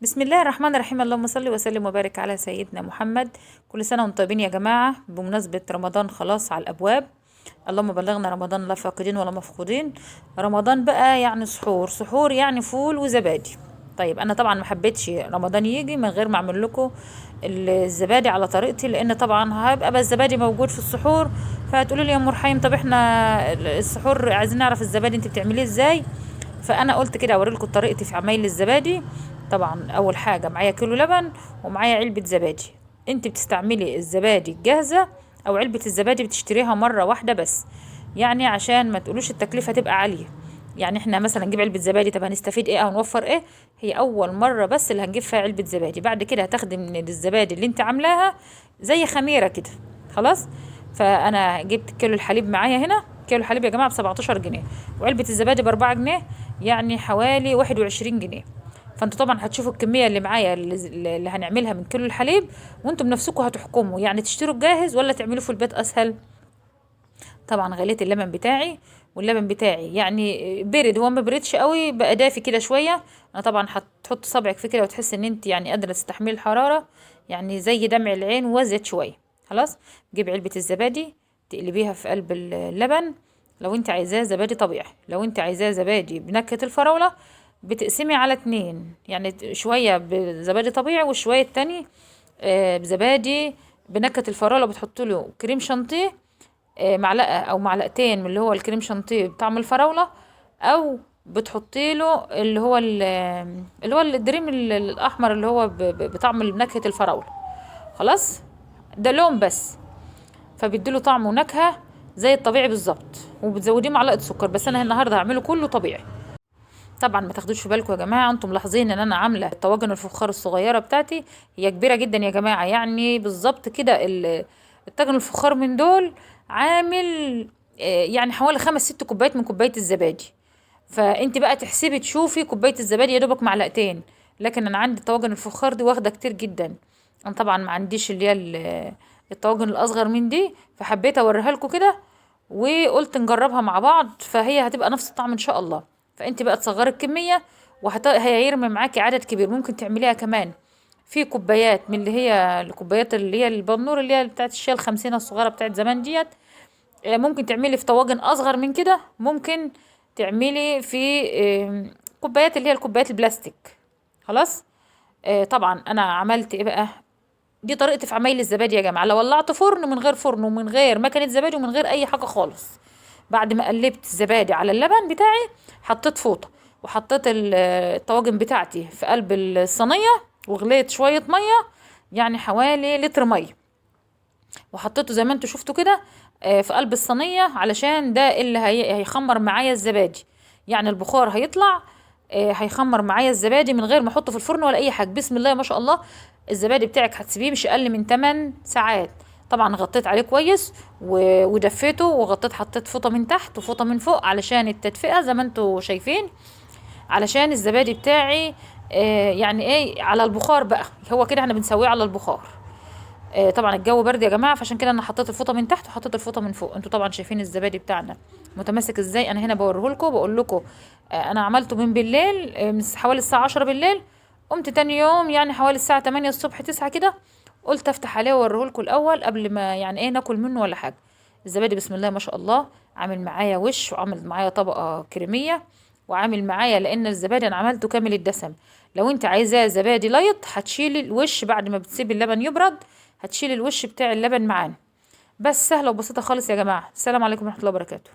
بسم الله الرحمن الرحيم. اللهم صل وسلم وبارك على سيدنا محمد. كل سنة وانتم طيبين يا جماعة، بمناسبة رمضان خلاص على الأبواب. اللهم بلغنا رمضان لا فاقدين ولا مفقودين. رمضان بقى يعني سحور يعني فول وزبادي. طيب أنا طبعا ما حبيتش رمضان يجي من غير ما أعمل لكم الزبادي على طريقتي، لأن طبعا هيبقى بقى الزبادي موجود في السحور. فهتقولوا لي يا أم رحيم، طب احنا السحور عايزين نعرف الزبادي انت بتعمليه ازاي. فانا قلت كده اوري لكم طريقتي في عمايل الزبادي. طبعا اول حاجه معايا كيلو لبن ومعايا علبه زبادي. انت بتستعملي الزبادي الجاهزه او علبه الزبادي بتشتريها مره واحده بس، يعني عشان ما تقولوش التكلفه تبقى عاليه. يعني احنا مثلا نجيب علبه زبادي، طب هنستفيد ايه او نوفر ايه؟ هي اول مره بس اللي هنجيب فيها علبه زبادي، بعد كده هتاخدي من الزبادي اللي انت عاملاها زي خميره كده. خلاص. فانا جبت كيلو الحليب معايا هنا. كيلو الحليب يا جماعه ب 17 جنيه، وعلبه الزبادي ب 4 جنيه، يعني حوالي 21 جنيه. فانتوا طبعا هتشوفوا الكميه اللي معايا اللي هنعملها من كيلو الحليب، وانتم بنفسكم هتحكموا يعني تشتروا الجاهز ولا تعملوه في البيت اسهل. طبعا غليت اللبن بتاعي، واللبن بتاعي يعني برد، هو ما بردش قوي بقى دافي كده شويه. انا طبعا هتحط صبعك في كده وتحس ان انت يعني قادره تستحملي الحراره، يعني زي دمع العين وزيت شويه. خلاص. جيب علبه الزبادي تقلبيها في قلب اللبن. لو انت عايزاه زبادي طبيعي، لو انت عايزاه زبادي بنكهه الفراوله بتقسمي على 2، يعني شويه بزبادي طبيعي وشويه تاني بزبادي بنكهه الفراوله. بتحط له كريم شانتيه، معلقه او معلقتين من اللي هو الكريم شانتيه بطعم الفراوله، او بتحطي له اللي هو الدريم الاحمر اللي هو بطعم نكهه الفراوله. خلاص. ده لون بس، فبيديله طعم ونكهه زي الطبيعي بالظبط، وبتزوديه معلقه سكر. بس انا النهارده هعمله كله طبيعي. طبعا ما تاخدوش في بالكم يا جماعه، انتم ملاحظين ان انا عامله الطواجن الفخار الصغيره بتاعتي هي كبيره جدا يا جماعه، يعني بالظبط كده الطاجن الفخار من دول عامل يعني حوالي 5 6 كوبايات من كوبايه الزبادي. فانت بقى تحسبي تشوفي كوبايه الزبادي يا دوبك معلقتين، لكن انا عندي الطواجن الفخار دي واخده كتير جدا. انا طبعا ما عنديش اللي هي الطواجن الاصغر من دي، فحبيت اوريها لكم كده وقلت نجربها مع بعض، فهي هتبقى نفس الطعم ان شاء الله. فانت بقى تصغري الكميه، وهيرمي معاكي عدد كبير. ممكن تعمليها كمان في كوبايات من اللي هي الكوبايات اللي هي البنور اللي هي بتاعت الشاي ال50 الصغيره بتاعت زمان ديت. ممكن تعملي في طواجن اصغر من كده، ممكن تعملي في كوبايات اللي هي الكوبايات البلاستيك. خلاص. طبعا انا عملت ايه بقى؟ دي طريقتي في عمايل الزبادي يا جماعه. لو ولعت فرن من غير فرن ومن غير مكنه زبادي ومن غير اي حاجه خالص، بعد ما قلبت الزبادي على اللبن بتاعي حطيت فوطه، وحطيت الطواجن بتاعتي في قلب الصينيه، وغليت شويه ميه، يعني حوالي لتر ميه، وحطيته زي ما انتوا شفتوا كده في قلب الصينيه، علشان ده اللي هيخمر معايا الزبادي. يعني البخار هيطلع هيخمر معايا الزبادي من غير ما احطه في الفرن ولا اي حاجه. بسم الله ما شاء الله. الزبادي بتاعك هتسيبيه مش اقل من 8 ساعات. طبعا غطيت عليه كويس ودفيته، وغطيت حطيت فوطه من تحت وفوطه من فوق علشان التدفئه زي ما انتوا شايفين، علشان الزبادي بتاعي يعني ايه على البخار بقى. هو كده احنا بنسويه على البخار. طبعا الجو برد يا جماعه، فعشان كده انا حطيت الفوطه من تحت وحطيت الفوطه من فوق. انتوا طبعا شايفين الزبادي بتاعنا متماسك ازاي. انا هنا بوريه لكم بقول لكم انا عملته من بالليل، من حوالي الساعه 10 بالليل. قمت تاني يوم يعني حوالي الساعه 8 الصبح 9 كده، قلت افتح عليه واوريه لكم الاول قبل ما يعني ايه ناكل منه ولا حاجه. الزبادي بسم الله ما شاء الله عامل معايا وش، وعامل معايا طبقه كريميه، وعامل معايا لان الزبادي انا عملته كامل الدسم. لو انت عايزاه زبادي لايط هتشيلي الوش بعد ما بتسيبي اللبن يبرد، هتشيل الوش بتاع اللبن معانا. بس سهله وبسيطه خالص يا جماعه. السلام عليكم ورحمه الله وبركاته.